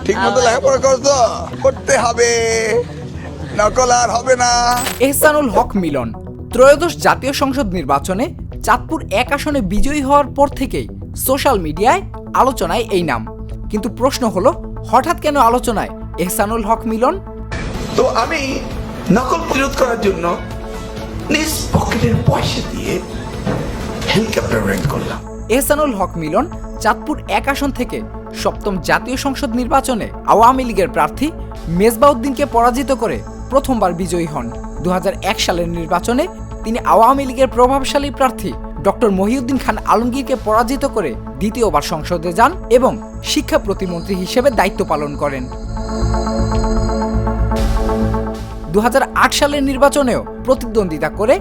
ঠিক মতো লেখাপড়া করতো, করতে হবে, নকল আর হবে না। এহসানুল হক মিলন ত্রয়োদশ জাতীয় সংসদ নির্বাচনে চাঁদপুর 1 আসনে বিজয়ী হওয়ার পর থেকেই সোশ্যাল মিডিয়ায় আলোচনায় এই নাম। কিন্তু প্রশ্ন হলো, হঠাৎ কেন আলোচনায় এহসানুল হক মিলন? তো আমি নকল প্রতিরোধ করার জন্য নিজ পকেটের পয়সা দিয়ে হেলিকপ্টার রেন্ট করলাম। এহসানুল হক মিলন চাঁদপুর 1 আসন থেকে সপ্তম জাতীয় সংসদ নির্বাচনে আওয়ামী লীগের প্রার্থী মেজবাউদ্দিনকে পরাজিত করে প্রথমবার বিজয়ী হন। 2001 সালের নির্বাচনে তিনি আওয়ামী লীগের প্রভাবশালী প্রার্থী ডক্টর মহিউদ্দিন খান আলমগীরকে পরাজিত করে দ্বিতীয়বার সংসদে যান এবং শিক্ষা প্রতিমন্ত্রী হিসেবে দায়িত্ব পালন করেন। 2008 সালের নির্বাচনেও প্রতিদ্বন্দ্বিতা করে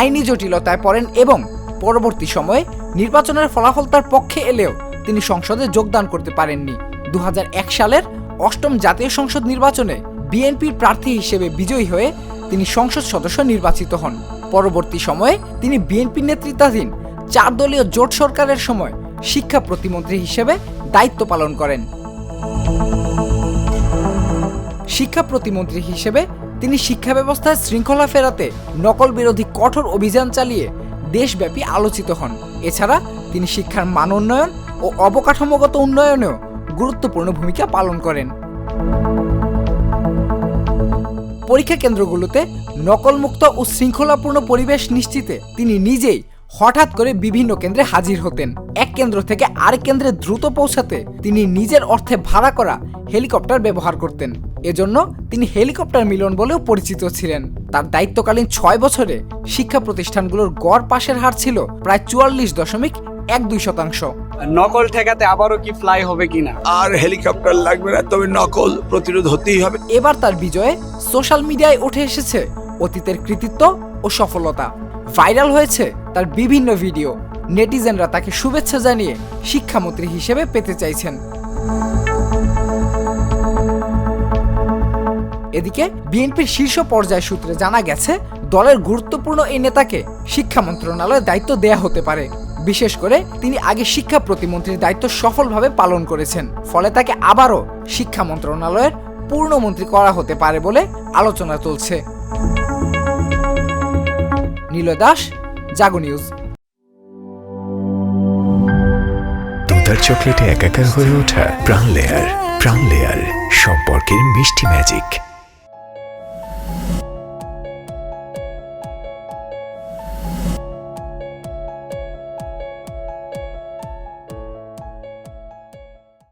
আইনি জটিলতায় পড়েন এবং পরবর্তী সময়ে নির্বাচনের ফলাফল তার পক্ষে এলেও তিনি সংসদে যোগদান করতে পারেননি। 2001 সালের 8ম জাতীয় সংসদ নির্বাচনে বিএনপির প্রার্থী হিসেবে বিজয়ী হয়ে তিনি সংসদ সদস্য নির্বাচিত হন। পরবর্তী সময়ে তিনি বিএনপি নেতৃত্বাধীন 4 দলীয় জোট সরকারের সময় শিক্ষা প্রতিমন্ত্রী হিসেবে দায়িত্ব পালন করেন। শিক্ষা প্রতিমন্ত্রী হিসেবে তিনি শিক্ষা ব্যবস্থায় শৃঙ্খলা ফেরাতে নকল বিরোধী কঠোর অভিযান চালিয়ে দেশব্যাপী আলোচিত হন। এছাড়া তিনি শিক্ষার মান উন্নয়ন ও অবকাঠামোগত উন্নয়নেও গুরুত্বপূর্ণ ভূমিকা পালন করেন। পরীক্ষা কেন্দ্রগুলোতে নকলমুক্ত ও শৃঙ্খলাপূর্ণ পরিবেশ নিশ্চিতে তিনি নিজেই হঠাৎ করে বিভিন্ন কেন্দ্রে হাজির হতেন। এক কেন্দ্র থেকে আরেক কেন্দ্রে দ্রুত পৌঁছাতে তিনি নিজের অর্থে ভাড়া করা হেলিকপ্টার ব্যবহার করতেন। এজন্য তিনি হেলিকপ্টার মিলন বলেও পরিচিত ছিলেন। তার দায়িত্বকালীন 6 বছরে শিক্ষা প্রতিষ্ঠানগুলোর গড় পাশের হার ছিল প্রায় 44.12%। নকল ঠেকাতে আবারও কি ফ্লাই হবে কিনা? আর হেলিকপ্টার লাগবে না, তবে নকল প্রতিরোধ হতেই হবে। এবার তার বিজয়ে সোশ্যাল মিডিয়ায় উঠে এসেছে অতীতের কৃতিত্ব ও সফলতা। ভাইরাল হয়েছে তার বিভিন্ন ভিডিও। নেটিজেনরা তাকে শুভেচ্ছা জানিয়ে শিক্ষামন্ত্রী হিসেবে পেতে চাইছেন। এদিকে বিএনপির শীর্ষ পর্যায় সূত্রে জানা গেছে, দলের গুরুত্বপূর্ণ এই নেতাকে শিক্ষা মন্ত্রণালয়ের দায়িত্ব দেয়া হতে পারে। বিশেষ করে তিনি আগে শিক্ষা প্রতিমন্ত্রীর দায়িত্ব সফলভাবে পালন করেছেন। ফলে তাকে আবারও শিক্ষা মন্ত্রণালয়ের পূর্ণমন্ত্রী করা হতে পারে বলে আলোচনা চলছে। নিলয় দাস, জাগো নিউজ। দুধার চকলেটে একাকার হয়ে ওঠা প্রাণ লেয়ার সম্পর্কের মিষ্টি ম্যাজিক।